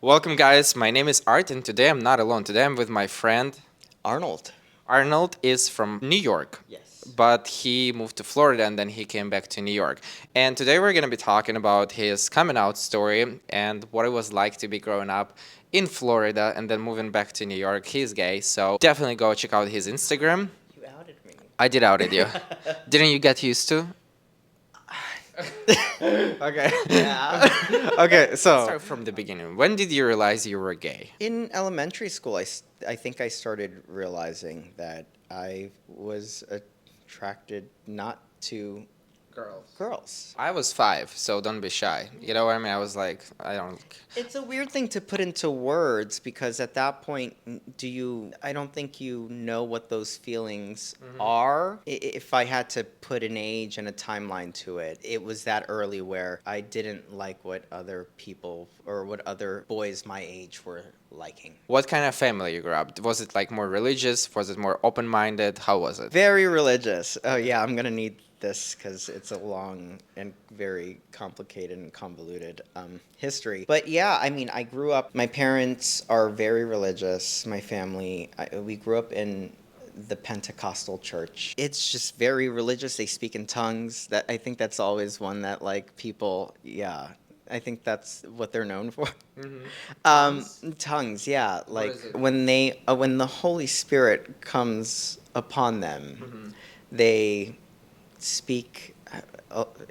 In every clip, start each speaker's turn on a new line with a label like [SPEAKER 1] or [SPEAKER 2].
[SPEAKER 1] Welcome, guys. My name is Art, and today I'm not alone. Today I'm with my friend
[SPEAKER 2] Arnold.
[SPEAKER 1] Arnold. Is from New York,
[SPEAKER 2] Yes.
[SPEAKER 1] but he moved to Florida and then he came back to New York. And today we're going to be talking about his coming out story and what it was like to be growing up in Florida and then moving back to New York. He's gay, so definitely go check out his Instagram.
[SPEAKER 2] You outed me.
[SPEAKER 1] I did outed you. Didn't you get used to? Okay.
[SPEAKER 2] Yeah.
[SPEAKER 1] Okay, so start from the beginning. When did you realize you were gay?
[SPEAKER 2] In elementary school, I think I started realizing that I was attracted not to
[SPEAKER 1] Girls.
[SPEAKER 2] girls.
[SPEAKER 1] I was 5, so don't be shy. You know what I mean? I was like, I don't.
[SPEAKER 2] It's a weird thing to put into words because at that point, I don't think you know what those feelings are. If I had to put an age and a timeline to it, it was that early where I didn't like what other people or what other boys my age were liking.
[SPEAKER 1] What kind of family you grew up? Was it like more religious? Was it more open-minded? How was it?
[SPEAKER 2] Very religious. Oh, yeah, I'm going to need this because it's a long and very complicated and convoluted history. But yeah, I mean, I grew up, my parents are very religious. My family, we grew up in the Pentecostal church. It's just very religious. They speak in tongues. That I think that's always one that like people, yeah. I think that's what they're known for.
[SPEAKER 1] Mm-hmm.
[SPEAKER 2] Tongues, yeah. Like
[SPEAKER 1] is it?
[SPEAKER 2] when the Holy Spirit comes upon them,
[SPEAKER 1] Mm-hmm.
[SPEAKER 2] they speak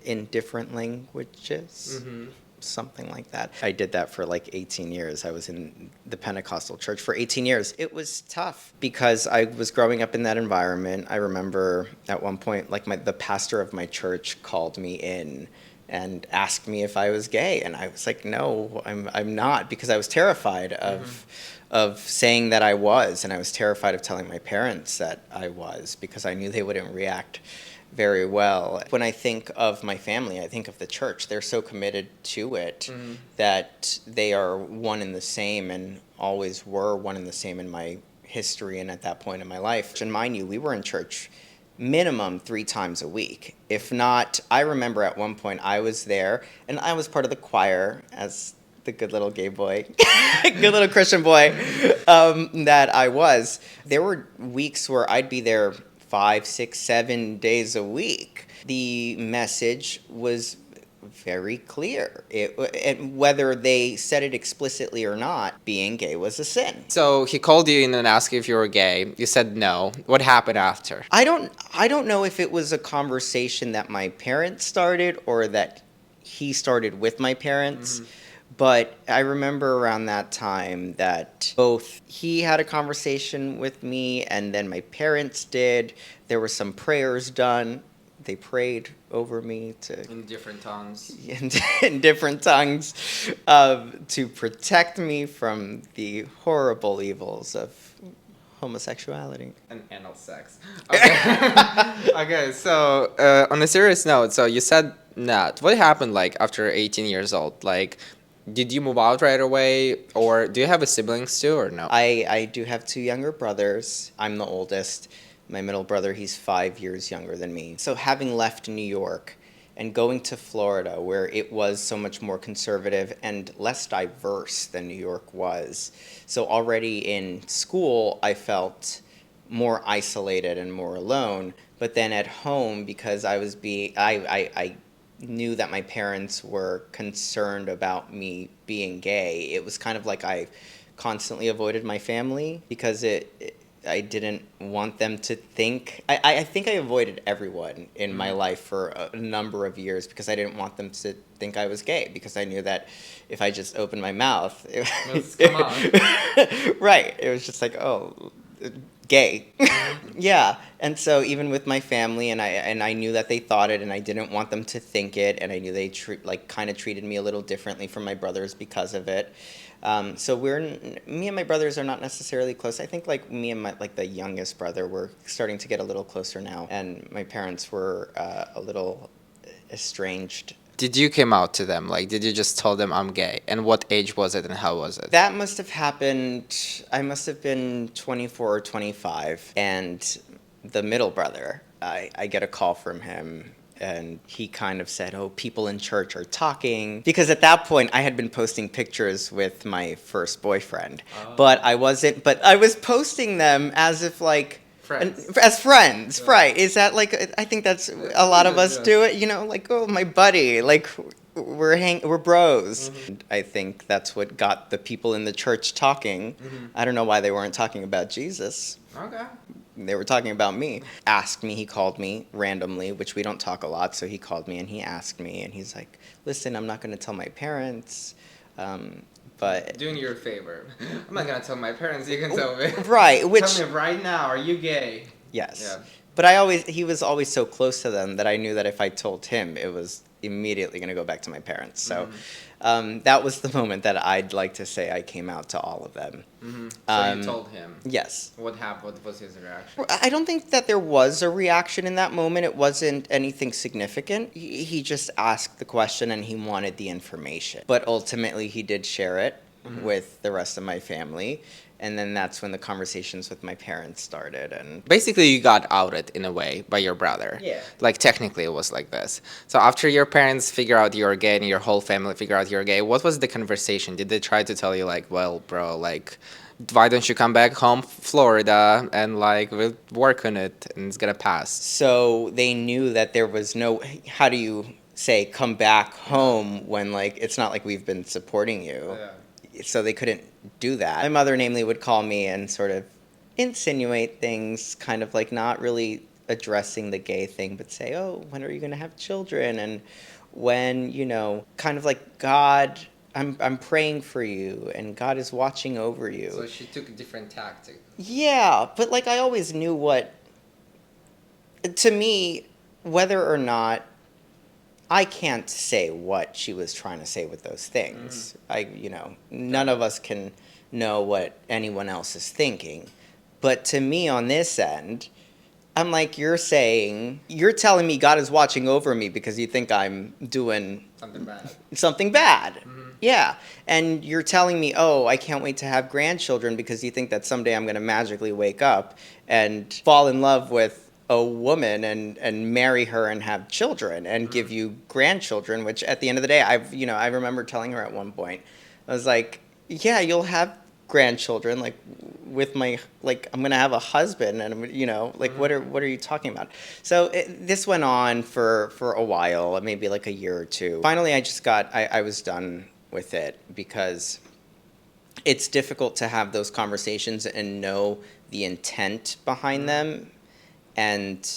[SPEAKER 2] in different languages,
[SPEAKER 1] Mm-hmm.
[SPEAKER 2] something like that. I did that for like 18 years. I was in the Pentecostal church for 18 years. It was tough because I was growing up in that environment. I remember at one point, like the pastor of my church called me in and asked me if I was gay, and I was like, no, I'm not, because I was terrified of saying that I was, and I was terrified of telling my parents that I was because I knew they wouldn't react very well. When I think of my family, I think of the church. They're so committed to it that they are one and the same and always were one and the same in my history and at that point in my life. And mind you, we were in church minimum 3 times a week. If not, I remember at one point I was there and I was part of the choir as the good little gay boy, good little Christian boy that I was. There were weeks where I'd be there 5, 6, 7 days a week. The message was very clear. And whether they said it explicitly or not, being gay was a sin.
[SPEAKER 1] So he called you in and asked if you were gay. You said no. What happened after?
[SPEAKER 2] I don't know if it was a conversation that my parents started or that he started with my parents. But I remember around that time that both he had a conversation with me and then my parents did. There were some prayers done. They prayed over me
[SPEAKER 1] In different tongues.
[SPEAKER 2] in different tongues to protect me from the horrible evils of homosexuality.
[SPEAKER 1] And anal sex. Okay. Okay, so on a serious note, so you said not. What happened like after 18 years old? Like, did you move out right away, or do you have a siblings too, or no?
[SPEAKER 2] I do have 2 younger brothers. I'm the oldest. My middle brother, he's 5 years younger than me. So having left New York and going to Florida, where it was so much more conservative and less diverse than New York was. So already in school, I felt more isolated and more alone. But then at home, because I knew that my parents were concerned about me being gay, it was kind of like I constantly avoided my family because I didn't want them to think. I think I avoided everyone in my life for a number of years because I didn't want them to think I was gay because I knew that if I just opened my mouth,
[SPEAKER 1] Let's come on.
[SPEAKER 2] right, it was just like, oh, gay. Yeah, and so even with my family, and I knew that they thought it, and I didn't want them to think it, and I knew they kind of treated me a little differently from my brothers because of it. So me and my brothers are not necessarily close. I think like me and the youngest brother, we're starting to get a little closer now, and my parents were a little estranged.
[SPEAKER 1] Did you came out to them? Like, did you just tell them I'm gay? And what age was it and how was it?
[SPEAKER 2] That must have happened. I must have been 24 or 25, and the middle brother, I get a call from him And he kind of said, "Oh, people in church are talking." Because at that point, I had been posting pictures with my first boyfriend. But I wasn't, but I was posting them as if like, as friends, right? Is that like, I think that's a lot of us do it, like, oh, my buddy, like, we're bros. I think that's what got the people in the church talking. I don't know why they weren't talking about Jesus.
[SPEAKER 1] Okay.
[SPEAKER 2] They were talking about me. Asked me, he called me randomly, which we don't talk a lot, so he called me and he asked me, and he's like, "Listen, I'm not going to tell my parents, but..."
[SPEAKER 1] Doing you a favor. I'm not gonna tell my parents. You can tell me.
[SPEAKER 2] Right, which...
[SPEAKER 1] Tell me right now. Are you gay?
[SPEAKER 2] Yes.
[SPEAKER 1] Yeah.
[SPEAKER 2] But he was always so close to them that I knew that if I told him, it was immediately going to go back to my parents. So that was the moment that I'd like to say I came out to all of them.
[SPEAKER 1] So you told him.
[SPEAKER 2] Yes.
[SPEAKER 1] What happened? What was his reaction?
[SPEAKER 2] I don't think that there was a reaction in that moment. It wasn't anything significant. He just asked the question and he wanted the information. But ultimately, he did share it with the rest of my family. And then that's when the conversations with my parents started. And
[SPEAKER 1] basically, you got outed in a way by your brother.
[SPEAKER 2] Yeah.
[SPEAKER 1] Like, technically, it was like this. So after your parents figure out you're gay and your whole family figure out you're gay, what was the conversation? Did they try to tell you, like, well, bro, like, why don't you come back home, Florida, and, like, we'll work on it and it's gonna pass?
[SPEAKER 2] So they knew that there was no... How do you say come back home when, like, it's not like we've been supporting you?
[SPEAKER 1] Yeah.
[SPEAKER 2] So they couldn't do that. My mother, namely, would call me and sort of insinuate things, kind of like not really addressing the gay thing, but say, "Oh, when are you going to have children?" And when, kind of like, "God, I'm praying for you, and God is watching over you."
[SPEAKER 1] So she took a different tactic.
[SPEAKER 2] Yeah, but like I always knew to me, whether or not... I can't say what she was trying to say with those things. None of us can know what anyone else is thinking. But to me, on this end, I'm like, you're telling me God is watching over me because you think I'm doing something bad. Yeah. And you're telling me, oh, I can't wait to have grandchildren because you think that someday I'm going to magically wake up and fall in love with a woman and marry her and have children and give you grandchildren, which at the end of the day, I remember telling her at one point, I was like, yeah, you'll have grandchildren, like with my, like, I'm going to have a husband and, like, what are you talking about? So this went on for a while, maybe like a year or two. Finally, I was done with it because it's difficult to have those conversations and know the intent behind them. And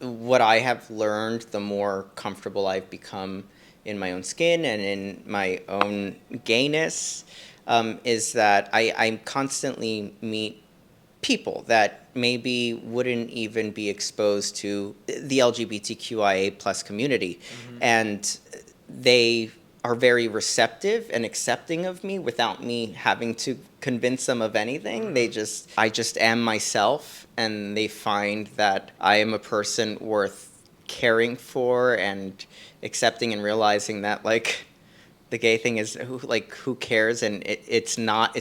[SPEAKER 2] what I have learned, the more comfortable I've become in my own skin and in my own gayness, is that I constantly meet people that maybe wouldn't even be exposed to the LGBTQIA plus community. And they are very receptive and accepting of me without me having to convince them of anything. I just am myself, and they find that I am a person worth caring for and accepting and realizing that, like, the gay thing is, who cares? And it's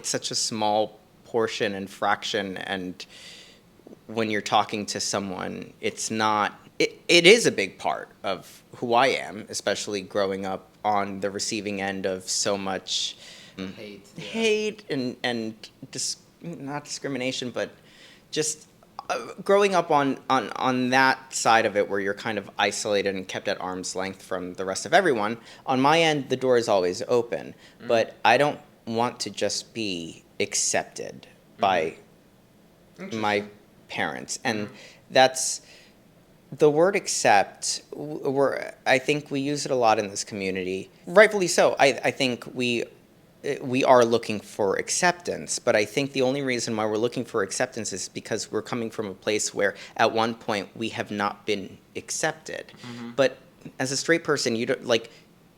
[SPEAKER 2] such a small portion and fraction, and when you're talking to someone, it is a big part of who I am, especially growing up on the receiving end of so much hate and not discrimination, but just growing up on that side of it where you're kind of isolated and kept at arm's length from the rest of everyone. On my end, the door is always open, but I don't want to just be accepted by my parents. And that's... The word accept, I think we use it a lot in this community. Rightfully so. I think we are looking for acceptance, but I think the only reason why we're looking for acceptance is because we're coming from a place where at one point we have not been accepted. But as a straight person,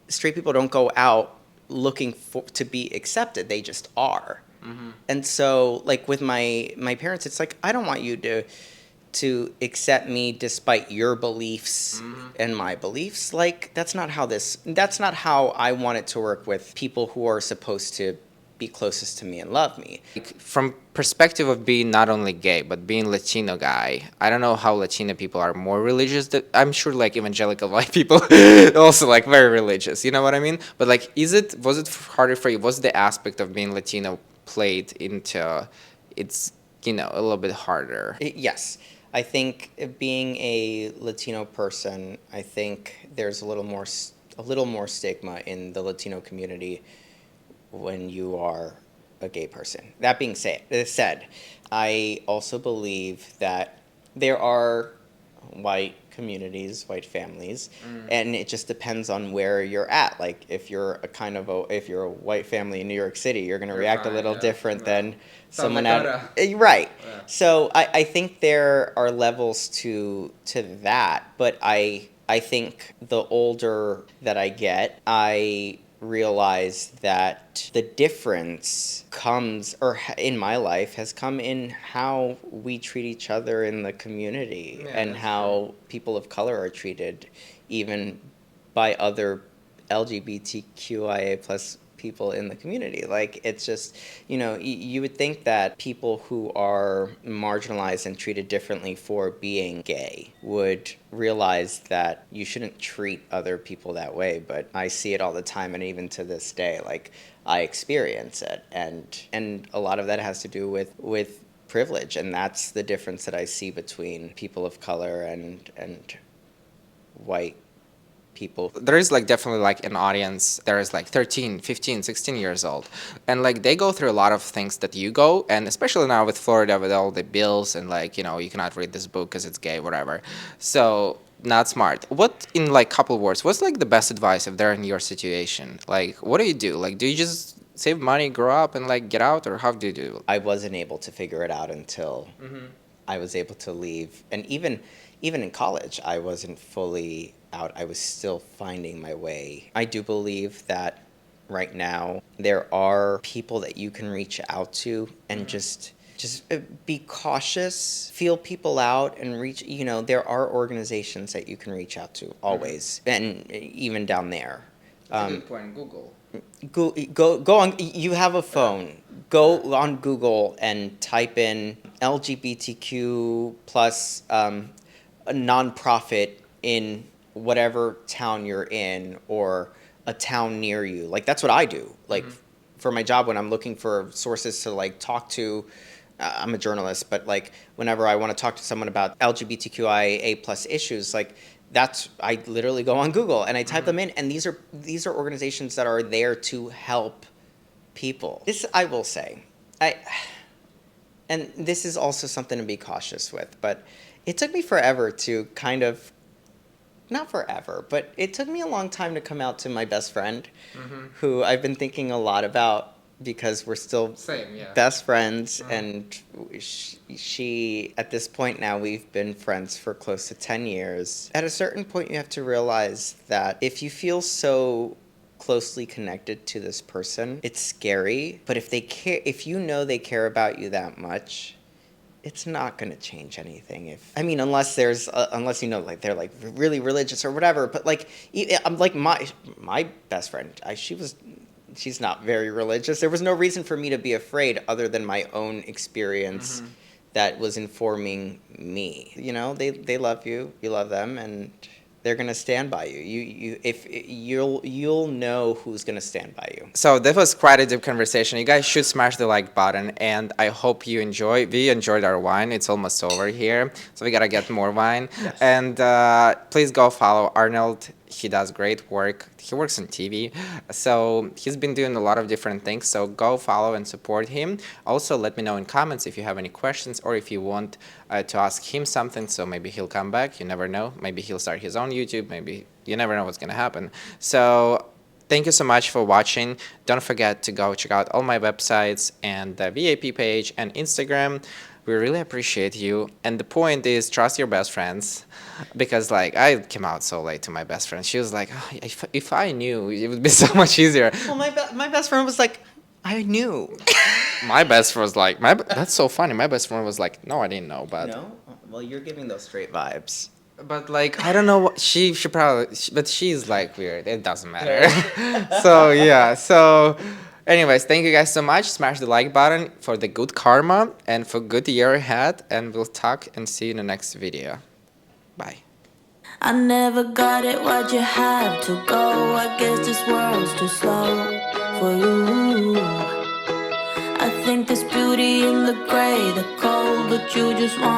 [SPEAKER 2] straight people don't go out looking to be accepted. They just are. And so, like, with my parents, it's like, I don't want you to accept me despite your beliefs and my beliefs. Like, that's not how I want it to work with people who are supposed to be closest to me and love me.
[SPEAKER 1] From perspective of being not only gay but being Latino guy, I don't know how Latino people are more religious. I'm sure like evangelical white people also like very religious. You know what I mean? But like, was it harder for you? Was the aspect of being Latino played into it's a little bit harder?
[SPEAKER 2] Yes. I think being a Latino person, I think there's a little more stigma in the Latino community when you are a gay person. That being said, I also believe that there are white communities, white families, and it just depends on where you're at. Like if you're a white family in New York City, you're going to react a little different than someone out right. So I think there are levels to that, but I think the older that I get, I realize that the difference comes, in my life, has come in how we treat each other in the community and how people of color are treated, even by other LGBTQIA plus people in the community. Like, it's just, you would think that people who are marginalized and treated differently for being gay would realize that you shouldn't treat other people that way, but I see it all the time, and even to this day, like, I experience it, and a lot of that has to do with privilege, and that's the difference that I see between people of color and white people.
[SPEAKER 1] There is like definitely like an audience there is like 13, 15, 16 years old, and like they go through a lot of things that you go, and especially now with Florida with all the bills and like you cannot read this book because it's gay, whatever. So not smart. What, in like couple words, what's like the best advice if they're in your situation? Like, what do you do? Like, do you just save money, grow up, and like get out, or how do you do?
[SPEAKER 2] I wasn't able to figure it out until I was able to leave. And even in college, I wasn't fully out. I was still finding my way. I do believe that right now there are people that you can reach out to and just be cautious, feel people out, and reach, there are organizations that you can reach out to always, and even down there.
[SPEAKER 1] That's a good point. Google.
[SPEAKER 2] Go on. You have a phone. Go on Google and type in LGBTQ plus a nonprofit in whatever town you're in or a town near you. Like, that's what I do. Like, for my job, when I'm looking for sources to like talk to, I'm a journalist, but like whenever I want to talk to someone about LGBTQIA plus issues, like, I literally go on Google and I type them in, and these are organizations that are there to help people. This, I will say, and this is also something to be cautious with, but it took me forever to kind of, not forever, but it took me a long time to come out to my best friend, who I've been thinking a lot about, because we're still best friends, and she, at this point now, we've been friends for close to 10 years. At a certain point, you have to realize that if you feel so closely connected to this person, it's scary, but if they care, if you know they care about you that much, it's not going to change anything. Unless like they're like really religious or whatever, but like, I'm like my best friend, she's not very religious. There was no reason for me to be afraid other than my own experience that was informing me. They love you, you love them, and they're gonna stand by you. You'll know who's gonna stand by you.
[SPEAKER 1] So that was quite a deep conversation. You guys should smash the like button, and I hope you enjoy. We enjoyed our wine. It's almost over here, so we gotta get more wine.
[SPEAKER 2] Yes.
[SPEAKER 1] And please go follow Arnold. He does great work. He works on TV, so he's been doing a lot of different things. So go follow and support him. Also, let me know in comments if you have any questions or if you want to ask him something. So maybe he'll come back. You never know. Maybe he'll start his own YouTube. Maybe you never know what's gonna happen. So thank you so much for watching. Don't forget to go check out all my websites and the VAP page and Instagram. We really appreciate you. And the point is, trust your best friends. Because like, I came out so late to my best friend. She was like, oh, if I knew, it would be so much easier.
[SPEAKER 2] Well, my best friend was like, I knew.
[SPEAKER 1] My best friend was like, that's so funny. My best friend was like, no, I didn't know. But
[SPEAKER 2] No? Well, you're giving those straight vibes.
[SPEAKER 1] But like, I don't know what she probably, but she's like weird. It doesn't matter. So yeah. So Anyways, thank you guys so much. Smash the like button for the good karma and for good year ahead. And we'll talk and see you in the next video. Bye.
[SPEAKER 3] I never got it, why'd you have to go? I guess this world's too slow for you. I think there's beauty in the gray, the cold, but you just want